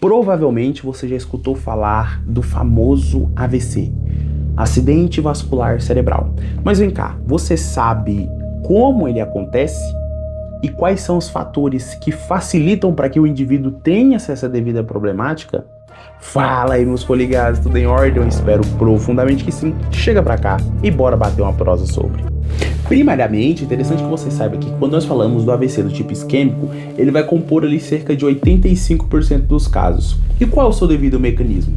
Provavelmente você já escutou falar do famoso AVC, acidente vascular cerebral. Mas vem cá, você sabe como ele acontece? E quais são os fatores que facilitam para que o indivíduo tenha essa devida problemática? Fala aí, meus coligados, tudo em ordem? Eu espero profundamente que sim. Chega pra cá e bora bater uma prosa sobre. Primariamente, é interessante que você saiba que quando nós falamos do AVC do tipo isquêmico, ele vai compor ali cerca de 85% dos casos. E qual é o seu devido mecanismo?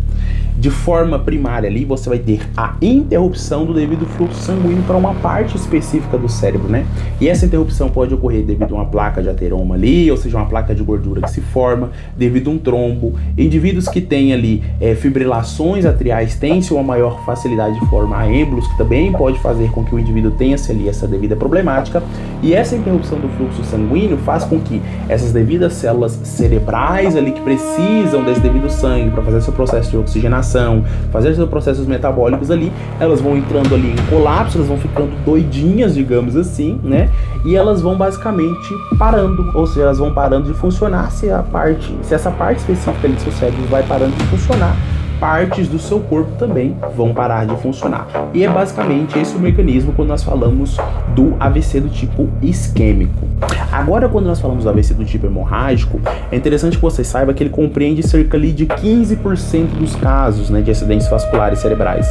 De forma primária ali, você vai ter a interrupção do devido fluxo sanguíneo para uma parte específica do cérebro, né? E essa interrupção pode ocorrer devido a uma placa de ateroma ali, ou seja, uma placa de gordura que se forma, devido a um trombo. Indivíduos que têm ali fibrilações atriais têm uma maior facilidade de formar êmbolos, que também pode fazer com que o indivíduo tenha ali essa devida problemática. E essa interrupção do fluxo sanguíneo faz com que essas devidas células cerebrais ali que precisam desse devido sangue para fazer seu processo de oxigenação, fazer seus processos metabólicos ali, elas vão entrando ali em colapso, elas vão ficando doidinhas, digamos assim, né? E elas vão basicamente parando, ou seja, elas vão parando de funcionar se essa parte específica ali do seu cérebro vai parando de funcionar, partes do seu corpo também vão parar de funcionar. E é basicamente esse o mecanismo quando nós falamos do AVC do tipo isquêmico. Agora, quando nós falamos do AVC do tipo hemorrágico, é interessante que você saiba que ele compreende cerca ali de 15% dos casos, né, de acidentes vasculares cerebrais.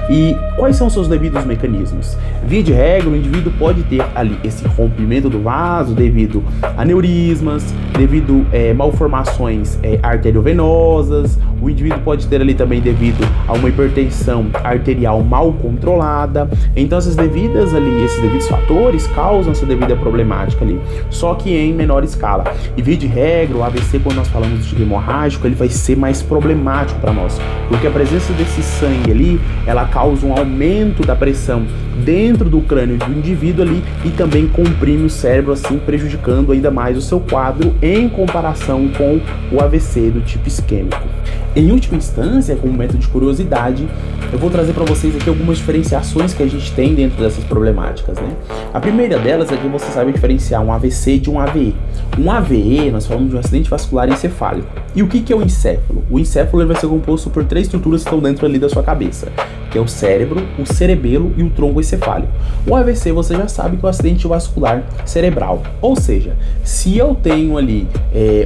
E quais são os seus devidos mecanismos? Via de regra, o indivíduo pode ter ali esse rompimento do vaso devido a aneurismas, devido a malformações arteriovenosas. O indivíduo pode ter ali também devido a uma hipertensão arterial mal controlada. Então esses devidos fatores causam essa devida problemática ali, só que em menor escala. E via de regra, o AVC, quando nós falamos de tipo hemorrágico, ele vai ser mais problemático para nós, porque a presença desse sangue ali, ela causa um aumento da pressão dentro do crânio do indivíduo ali e também comprime o cérebro, assim prejudicando ainda mais o seu quadro em comparação com o AVC do tipo isquêmico. Em última instância, como método de curiosidade, eu vou trazer para vocês aqui algumas diferenciações que a gente tem dentro dessas problemáticas, né? A primeira delas é que você sabe diferenciar um AVC de um AVE. Um AVE, nós falamos de um acidente vascular encefálico. E o que é o encéfalo? O encéfalo ele vai ser composto por 3 estruturas que estão dentro ali da sua cabeça, que é o cérebro, o cerebelo e o tronco encefálico. O AVC você já sabe que é o acidente vascular cerebral. Ou seja, se eu tenho ali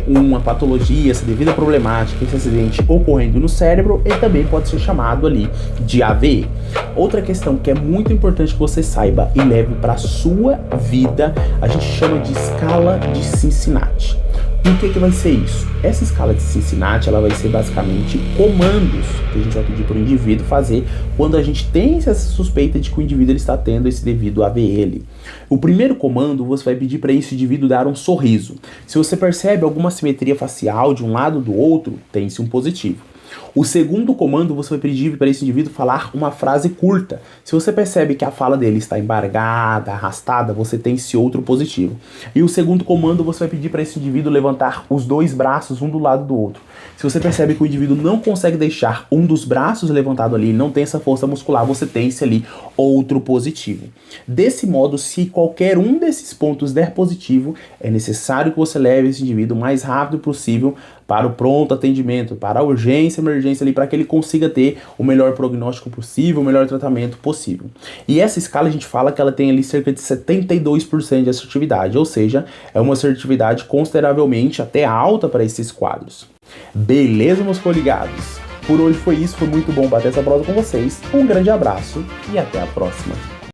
uma patologia, essa devida problemática, esse acidente ocorrendo no cérebro, ele também pode ser chamado ali de AVE. Outra questão que é muito importante que você saiba e leve para a sua vida, a gente chama de escala de Cincinnati. E o que vai ser isso? Essa escala de Cincinnati, ela vai ser basicamente comandos que a gente vai pedir para o indivíduo fazer quando a gente tem essa suspeita de que o indivíduo ele está tendo esse devido AVE. O primeiro comando, você vai pedir para esse indivíduo dar um sorriso. Se você percebe alguma simetria facial de um lado ou do outro, tem-se um positivo. O segundo comando, você vai pedir para esse indivíduo falar uma frase curta. Se você percebe que a fala dele está embargada, arrastada, você tem esse outro positivo. E o segundo comando, você vai pedir para esse indivíduo levantar os 2 braços um do lado do outro. Se você percebe que o indivíduo não consegue deixar um dos braços levantado ali, não tem essa força muscular, você tem esse ali outro positivo. Desse modo, se qualquer um desses pontos der positivo, é necessário que você leve esse indivíduo o mais rápido possível para o pronto atendimento, para a urgência, emergência ali, para que ele consiga ter o melhor prognóstico possível, o melhor tratamento possível. E essa escala a gente fala que ela tem ali cerca de 72% de assertividade, ou seja, é uma assertividade consideravelmente até alta para esses quadros. Beleza, meus coligados? Por hoje foi isso, foi muito bom bater essa prosa com vocês. Um grande abraço e até a próxima.